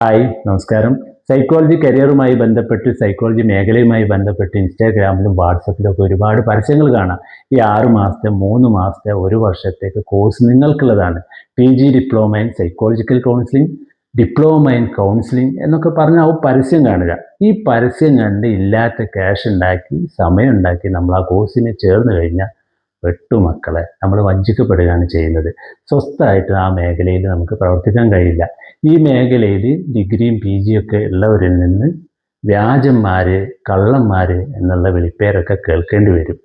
Hi, നമസ്കാരം. Psychology കരിയറുമായി ബന്ധപ്പെട്ട് psychology മേഖലയുമായി ബന്ധപ്പെട്ട് ഇൻസ്റ്റാഗ്രാമിലും വാട്സപ്പിലും ഒക്കെ ഒരുപാട് പരസ്യങ്ങൾ കാണാം. ഈ 6 മാസത്തെ 3 മാസത്തെ 1 വർഷത്തേക്ക് കോഴ്സ് നിങ്ങൾക്കുള്ളതാണ്. PG diploma in psychological counselling, diploma in counselling എന്നൊക്കെ പറഞ്ഞ് പരസ്യം കാണുക. ഈ പരസ്യം കണ്ട് ഇല്ലാത്ത ക്യാഷ് ഉണ്ടാക്കി സമയം ഉണ്ടാക്കി നമ്മൾ ആ കോഴ്സിന് ചേർന്ന് കഴിഞ്ഞാൽ മക്കളെ നമ്മൾ വഞ്ചിക്കപ്പെടുകയാണ് ചെയ്യുന്നത്. സ്വസ്ഥമായിട്ട് ആ മേഖലയിൽ നമുക്ക് പ്രവർത്തിക്കാൻ കഴിയില്ല. ഈ മേഖലയിൽ ഡിഗ്രിയും PG ഒക്കെ ഉള്ളവരിൽ നിന്ന് വ്യാജന്മാർ, കള്ളന്മാർ എന്നുള്ള വിളിപ്പേരൊക്കെ കേൾക്കേണ്ടി വരും.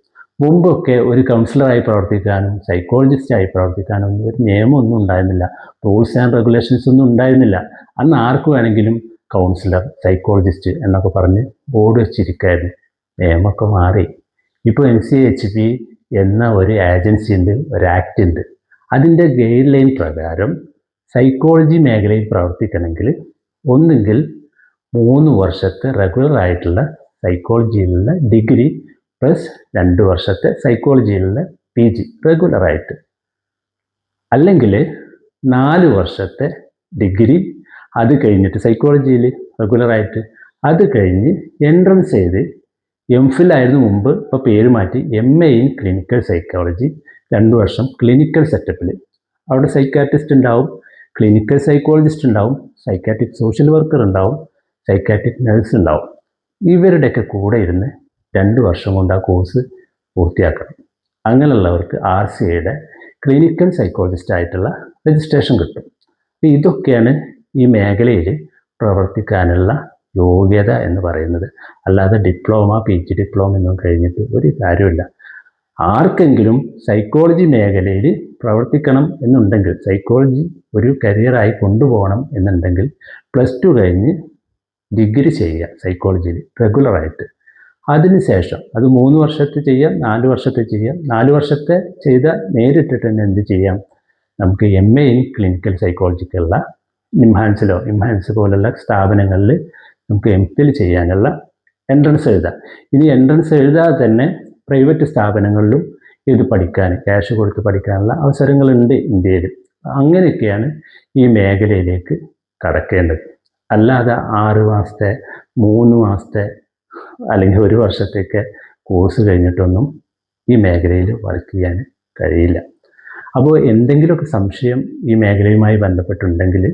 മുമ്പൊക്കെ ഒരു കൗൺസിലറായി പ്രവർത്തിക്കാനും സൈക്കോളജിസ്റ്റായി പ്രവർത്തിക്കാനും ഒരു നിയമമൊന്നും ഉണ്ടായിരുന്നില്ല. റൂൾസ് ആൻഡ് റെഗുലേഷൻസ് ഒന്നും ഉണ്ടായിരുന്നില്ല. അന്ന് ആർക്ക് വേണമെങ്കിലും കൗൺസിലർ, സൈക്കോളജിസ്റ്റ് എന്നൊക്കെ പറഞ്ഞ് ബോർഡ് വെച്ചിരിക്കായിരുന്നു. നിയമമൊക്കെ മാറി. ഇപ്പോൾ NCHB എന്ന ഒരു ഏജൻസി ഉണ്ട്, ഒരു ആക്ട് ഉണ്ട്. അതിൻ്റെ ഗൈഡ് ലൈൻ പ്രകാരം സൈക്കോളജി മേഖലയിൽ പ്രവർത്തിക്കണമെങ്കിൽ ഒന്നുകിൽ 3 വർഷത്തെ റെഗുലർ ആയിട്ടുള്ള സൈക്കോളജിയിലുള്ള ഡിഗ്രി പ്ലസ് 2 വർഷത്തെ സൈക്കോളജിയിലുള്ള PG റെഗുലറായിട്ട്, അല്ലെങ്കിൽ 4 വർഷത്തെ ഡിഗ്രി അത് കഴിഞ്ഞിട്ട് സൈക്കോളജിയിൽ റെഗുലറായിട്ട്, അത് കഴിഞ്ഞ് എൻട്രൻസ് ചെയ്ത് MPhil ആയിരുന്നു മുമ്പ്, ഇപ്പോൾ പേര് മാറ്റി MA ഇൻ ക്ലിനിക്കൽ സൈക്കോളജി, 2 വർഷം ക്ലിനിക്കൽ സെറ്റപ്പിൽ. അവിടെ സൈക്കാട്രിസ്റ്റ് ഉണ്ടാവും, ക്ലിനിക്കൽ സൈക്കോളജിസ്റ്റ് ഉണ്ടാവും, സൈക്കാട്രിക് സോഷ്യൽ വർക്കർ ഉണ്ടാവും, സൈക്കാട്രിക് നഴ്സ് ഉണ്ടാവും. ഇവരുടെയൊക്കെ കൂടെ ഇരുന്ന് 2 വർഷം കൊണ്ട് ആ കോഴ്സ് പൂർത്തിയാക്കണം. അങ്ങനെയുള്ളവർക്ക് RCAയുടെ ക്ലിനിക്കൽ സൈക്കോളജിസ്റ്റ് ആയിട്ടുള്ള രജിസ്ട്രേഷൻ കിട്ടും. ഇതൊക്കെയാണ് ഈ മേഖലയിൽ പ്രവർത്തിക്കാനുള്ള യോഗ്യത എന്ന് പറയുന്നത്. അല്ലാതെ ഡിപ്ലോമ, PG ഡിപ്ലോമ ഒന്നും കഴിഞ്ഞിട്ട് ഒരു കാര്യമില്ല. ആർക്കെങ്കിലും സൈക്കോളജി മേഖലയിൽ പ്രവർത്തിക്കണം എന്നുണ്ടെങ്കിൽ, സൈക്കോളജി ഒരു കരിയറായി കൊണ്ടുപോകണം എന്നുണ്ടെങ്കിൽ +2 കഴിഞ്ഞ് ഡിഗ്രി ചെയ്യുക സൈക്കോളജിയിൽ റെഗുലറായിട്ട്. അതിനുശേഷം അത് 3 വർഷത്തെ ചെയ്യാം, 4 വർഷത്തെ ചെയ്യാം. 4 വർഷത്തെ ചെയ്താൽ നേരിട്ടിട്ട് തന്നെ എന്ത് ചെയ്യാം, നമുക്ക് MA ഇൻ ക്ലിനിക്കൽ സൈക്കോളജിക്കുള്ള ഇംഹാൻസ് പോലുള്ള സ്ഥാപനങ്ങളിൽ നമുക്ക് MPhil ചെയ്യാനുള്ള എൻട്രൻസ് എഴുതാം. ഇനി എൻട്രൻസ് എഴുതാതെ തന്നെ പ്രൈവറ്റ് സ്ഥാപനങ്ങളിലും ഇത് പഠിക്കാൻ, ക്യാഷ് കൊടുത്ത് പഠിക്കാനുള്ള അവസരങ്ങളുണ്ട് ഇന്ത്യയിൽ. അങ്ങനെയൊക്കെയാണ് ഈ മേഖലയിലേക്ക് കടക്കേണ്ടത്. അല്ലാതെ 6 മാസത്തെ 3 മാസത്തെ അല്ലെങ്കിൽ 1 വർഷത്തേക്ക് കോഴ്സ് കഴിഞ്ഞിട്ടൊന്നും ഈ മേഖലയിൽ വർക്ക് ചെയ്യാൻ കഴിയില്ല. അപ്പോൾ എന്തെങ്കിലുമൊക്കെ സംശയം ഈ മേഖലയുമായി ബന്ധപ്പെട്ടുണ്ടെങ്കിൽ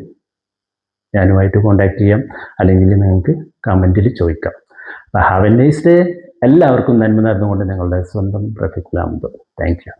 ഞാനുമായിട്ട് കോൺടാക്ട് ചെയ്യാം, അല്ലെങ്കിൽ നിങ്ങൾക്ക് കമൻറ്റിൽ ചോദിക്കാം. Have A nice day. എല്ലാവർക്കും നന്മ നേർന്നുകൊണ്ട് നിങ്ങളുടെ സ്വന്തം റഫീഖ് ലാംബോ. Thank you.